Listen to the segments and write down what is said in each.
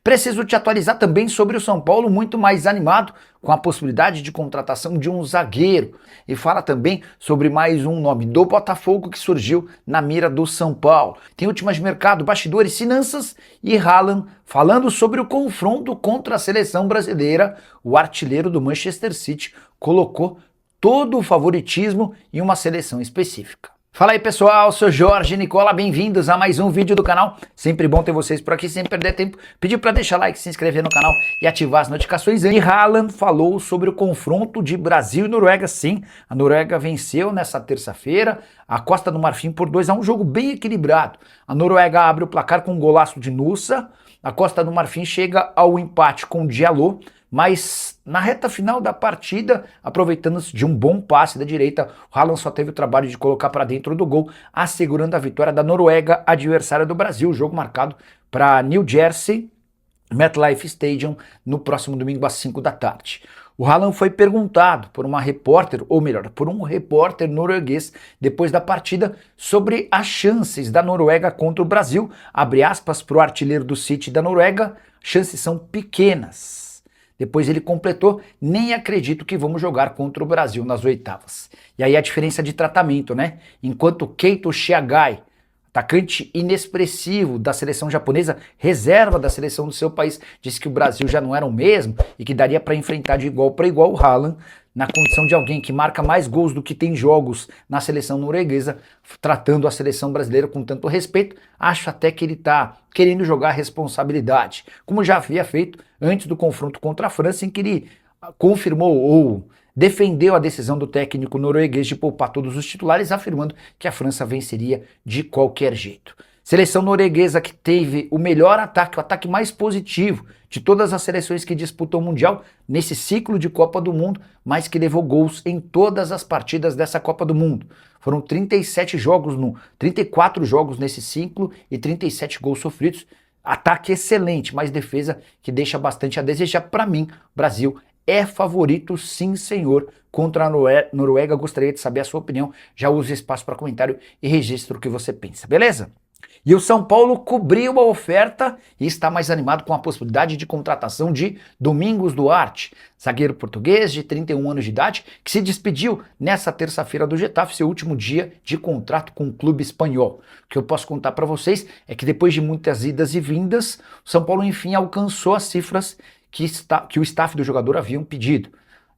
Preciso te atualizar também sobre o São Paulo, muito mais animado com a possibilidade de contratação de um zagueiro. E fala também sobre mais um nome do Botafogo que surgiu na mira do São Paulo. Tem últimas de mercado, bastidores, finanças e Haaland falando sobre o confronto contra a seleção brasileira. O artilheiro do Manchester City colocou todo o favoritismo em uma seleção específica. Fala aí pessoal, sou Jorge Nicola, bem-vindos a mais um vídeo do canal. Sempre bom ter vocês por aqui, sem perder tempo. Pedir para deixar like, se inscrever no canal e ativar as notificações. E Haaland falou sobre o confronto de Brasil e Noruega. Sim, a Noruega venceu nessa terça-feira a Costa do Marfim por 2-1, um jogo bem equilibrado. A Noruega abre o placar com um golaço de Nusa, a Costa do Marfim chega ao empate com Diallo, mas na reta final da partida, aproveitando-se de um bom passe da direita, o Haaland só teve o trabalho de colocar para dentro do gol, assegurando a vitória da Noruega, adversária do Brasil. O jogo marcado para New Jersey, MetLife Stadium, no próximo domingo às 5 da tarde. O Haaland foi perguntado por uma repórter, ou melhor, por um repórter norueguês, depois da partida, sobre as chances da Noruega contra o Brasil. Abre aspas para o artilheiro do City da Noruega, chances são pequenas. Depois ele completou, nem acredito que vamos jogar contra o Brasil nas oitavas. E aí a diferença de tratamento, né? Enquanto Keito Shiagai, atacante inexpressivo da seleção japonesa, reserva da seleção do seu país, disse que o Brasil já não era o mesmo e que daria para enfrentar de igual para igual o Haaland, na condição de alguém que marca mais gols do que tem jogos na seleção norueguesa, tratando a seleção brasileira com tanto respeito. Acho até que ele está querendo jogar a responsabilidade, como já havia feito antes do confronto contra a França, em que ele confirmou ou defendeu a decisão do técnico norueguês de poupar todos os titulares, afirmando que a França venceria de qualquer jeito. Seleção norueguesa que teve o melhor ataque, o ataque mais positivo de todas as seleções que disputam o Mundial nesse ciclo de Copa do Mundo, mas que levou gols em todas as partidas dessa Copa do Mundo. Foram 34 jogos nesse ciclo e 37 gols sofridos. Ataque excelente, mas defesa que deixa bastante a desejar. Para mim, o Brasil é favorito, sim senhor, contra a Noruega. Gostaria de saber a sua opinião. Já use espaço para comentário e registre o que você pensa, beleza? E o São Paulo cobriu a oferta e está mais animado com a possibilidade de contratação de Domingos Duarte, zagueiro português de 31 anos de idade, que se despediu nessa terça-feira do Getafe, seu último dia de contrato com o clube espanhol. O que eu posso contar para vocês é que depois de muitas idas e vindas, o São Paulo enfim alcançou as cifras que o staff do jogador haviam pedido.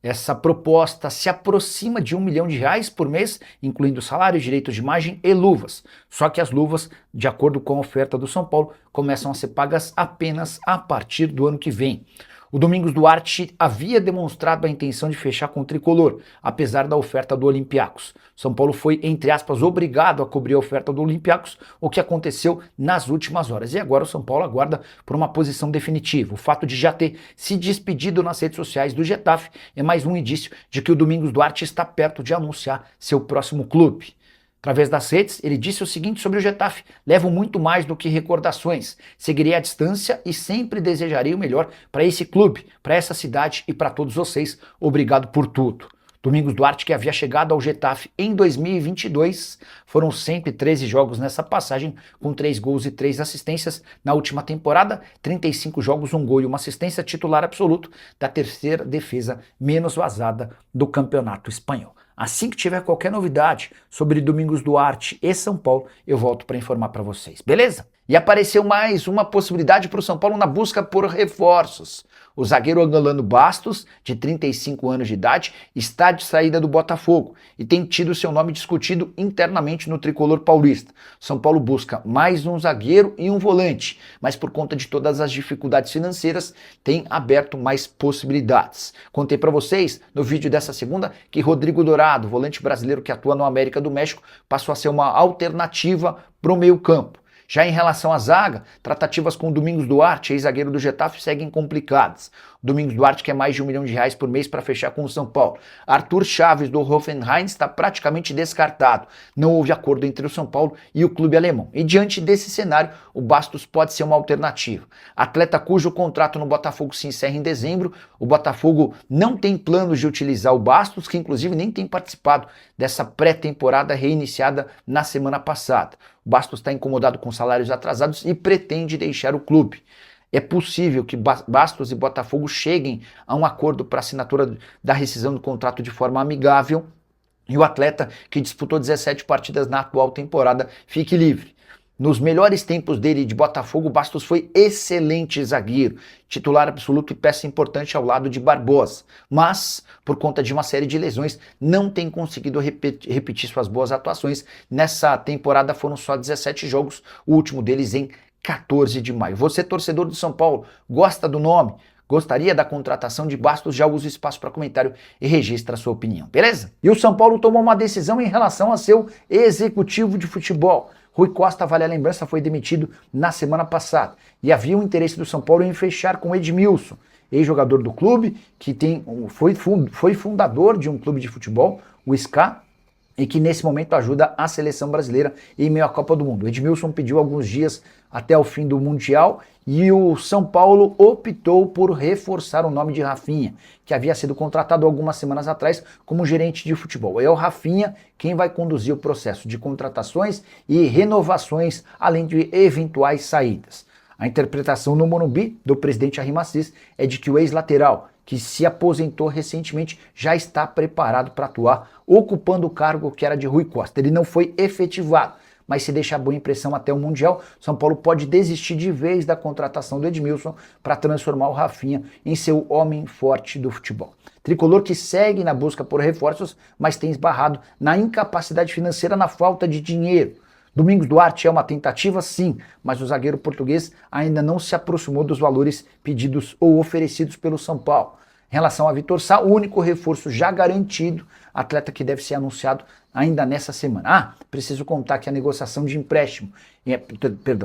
Essa proposta se aproxima de R$1 milhão por mês, incluindo salários, direitos de imagem e luvas. Só que as luvas, de acordo com a oferta do São Paulo, começam a ser pagas apenas a partir do ano que vem. O Domingos Duarte havia demonstrado a intenção de fechar com o tricolor, apesar da oferta do Olympiacos. São Paulo foi, entre aspas, obrigado a cobrir a oferta do Olympiacos, o que aconteceu nas últimas horas. E agora o São Paulo aguarda por uma posição definitiva. O fato de já ter se despedido nas redes sociais do Getafe é mais um indício de que o Domingos Duarte está perto de anunciar seu próximo clube. Através das redes, ele disse o seguinte sobre o Getafe: levo muito mais do que recordações, seguirei à distância e sempre desejarei o melhor para esse clube, para essa cidade e para todos vocês. Obrigado por tudo. Domingos Duarte, que havia chegado ao Getafe em 2022, foram 113 jogos nessa passagem, com 3 gols e 3 assistências. Na última temporada, 35 jogos, 1 gol e 1 assistência, titular absoluto da terceira defesa menos vazada do campeonato espanhol. Assim que tiver qualquer novidade sobre Domingos Duarte e São Paulo, eu volto para informar para vocês, beleza? E apareceu mais uma possibilidade para o São Paulo na busca por reforços. O zagueiro angolano Bastos, de 35 anos de idade, está de saída do Botafogo e tem tido seu nome discutido internamente no tricolor paulista. São Paulo busca mais um zagueiro e um volante, mas por conta de todas as dificuldades financeiras, tem aberto mais possibilidades. Contei para vocês no vídeo dessa segunda que Rodrigo Dourado, volante brasileiro que atua no América do México, passou a ser uma alternativa para o meio-campo. Já em relação à zaga, tratativas com o Domingos Duarte, ex-zagueiro do Getafe, seguem complicadas. O Domingos Duarte quer mais de R$1 milhão por mês para fechar com o São Paulo. Arthur Chaves, do Hoffenheim, está praticamente descartado. Não houve acordo entre o São Paulo e o clube alemão. E diante desse cenário, o Bastos pode ser uma alternativa. Atleta cujo contrato no Botafogo se encerra em dezembro, o Botafogo não tem planos de utilizar o Bastos, que inclusive nem tem participado dessa pré-temporada reiniciada na semana passada. O Bastos está incomodado com salários atrasados e pretende deixar o clube. É possível que Bastos e Botafogo cheguem a um acordo para assinatura da rescisão do contrato de forma amigável e o atleta que disputou 17 partidas na atual temporada fique livre. Nos melhores tempos dele de Botafogo, Bastos foi excelente zagueiro, titular absoluto e peça importante ao lado de Barbosa, mas, por conta de uma série de lesões, não tem conseguido repetir suas boas atuações. Nessa temporada foram só 17 jogos, o último deles em 14 de maio. Você, torcedor do São Paulo, gosta do nome? Gostaria da contratação de Bastos? Já usa o espaço para comentário e registra a sua opinião, beleza? E o São Paulo tomou uma decisão em relação a seu executivo de futebol. Rui Costa, vale a lembrança, foi demitido na semana passada. E havia um interesse do São Paulo em fechar com Edmilson, ex-jogador do clube, que foi fundador de um clube de futebol, o SCA, e que nesse momento ajuda a seleção brasileira em meio à Copa do Mundo. O Edmilson pediu alguns dias até o fim do Mundial e o São Paulo optou por reforçar o nome de Rafinha, que havia sido contratado algumas semanas atrás como gerente de futebol. É o Rafinha quem vai conduzir o processo de contratações e renovações, além de eventuais saídas. A interpretação no Morumbi do presidente Arrim Assis é de que o ex-lateral, que se aposentou recentemente, já está preparado para atuar, ocupando o cargo que era de Rui Costa. Ele não foi efetivado, mas se deixar boa impressão até o Mundial, São Paulo pode desistir de vez da contratação do Edmilson para transformar o Rafinha em seu homem forte do futebol. Tricolor que segue na busca por reforços, mas tem esbarrado na incapacidade financeira, na falta de dinheiro. Domingos Duarte é uma tentativa, sim, mas o zagueiro português ainda não se aproximou dos valores pedidos ou oferecidos pelo São Paulo. Em relação a Vitor Sá, o único reforço já garantido, atleta que deve ser anunciado ainda nessa semana. Preciso contar que a negociação de empréstimo,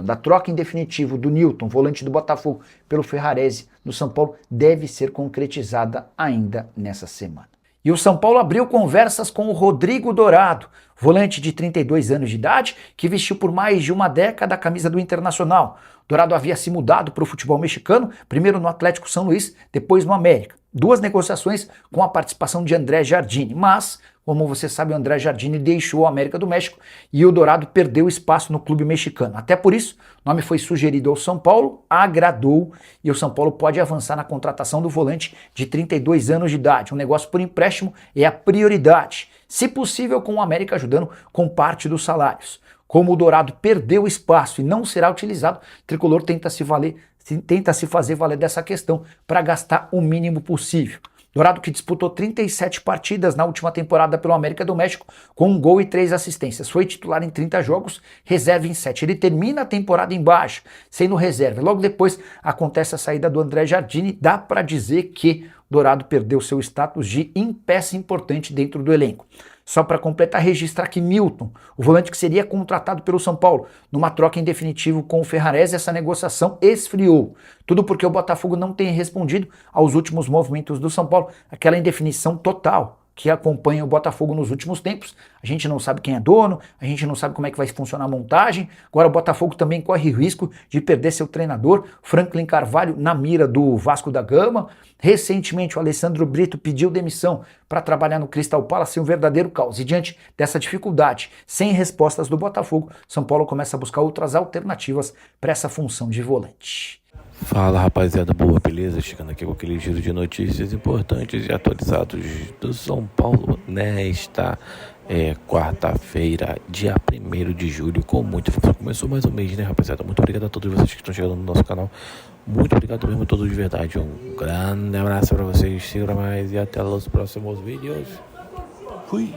da troca em definitivo do Newton, volante do Botafogo, pelo Ferrarese no São Paulo, deve ser concretizada ainda nessa semana. E o São Paulo abriu conversas com o Rodrigo Dourado, volante de 32 anos de idade, que vestiu por mais de uma década a camisa do Internacional. Dourado havia se mudado para o futebol mexicano, primeiro no Atlético São Luís, depois no América. 2 negociações com a participação de André Jardine, mas, como você sabe, o André Jardine deixou a América do México e o Dourado perdeu espaço no clube mexicano. Até por isso, o nome foi sugerido ao São Paulo, agradou e o São Paulo pode avançar na contratação do volante de 32 anos de idade. Um negócio por empréstimo é a prioridade, se possível com o América ajudando com parte dos salários. Como o Dourado perdeu espaço e não será utilizado, o Tricolor tenta se fazer valer dessa questão para gastar o mínimo possível. Dourado, que disputou 37 partidas na última temporada pelo América do México, com 1 gol e 3 assistências. Foi titular em 30 jogos, reserva em 7. Ele termina a temporada em baixa, sendo reserva. Logo depois acontece a saída do André Jardine. Dá para dizer que Dourado perdeu seu status de peça importante dentro do elenco. Só para completar, registrar que Milton, o volante que seria contratado pelo São Paulo, numa troca em definitivo com o Ferrarese, essa negociação esfriou. Tudo porque o Botafogo não tem respondido aos últimos movimentos do São Paulo, aquela indefinição total que acompanha o Botafogo nos últimos tempos. A gente não sabe quem é dono, a gente não sabe como é que vai funcionar a montagem. Agora o Botafogo também corre risco de perder seu treinador, Franklin Carvalho, na mira do Vasco da Gama. Recentemente o Alessandro Brito pediu demissão para trabalhar no Crystal Palace, um verdadeiro caos. E diante dessa dificuldade, sem respostas do Botafogo, São Paulo começa a buscar outras alternativas para essa função de volante. Fala, rapaziada, boa, beleza? Chegando aqui com aquele giro de notícias importantes e atualizados do São Paulo nesta quarta-feira, dia 1º de julho, com muita força. Começou mais um mês, né, rapaziada? Muito obrigado a todos vocês que estão chegando no nosso canal. Muito obrigado mesmo a todos de verdade. Um grande abraço para vocês, siga mais e até os próximos vídeos. Fui!